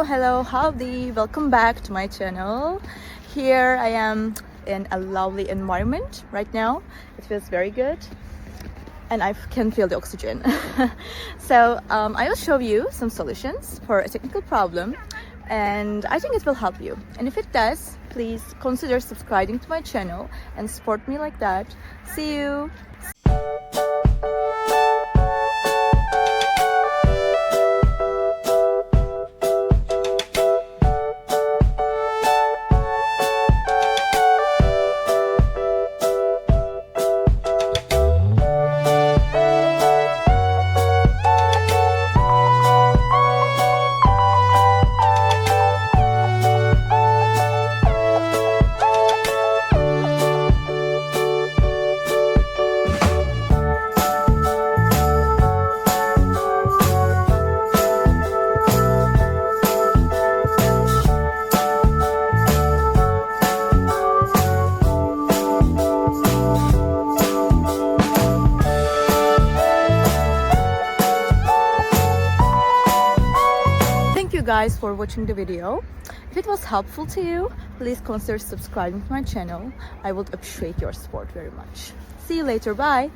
Hello, howdy, welcome back to my channel. Here I am in a lovely environment right now. It feels very good and I can feel the oxygen. So I will show you some solutions for a technical problem, and I think it will help you. And if it does, please consider subscribing to my channel and support me like that. See you. Guys, for watching the video. If it was helpful to you, please consider subscribing to my channel. I would appreciate your support very much. See you later. Bye.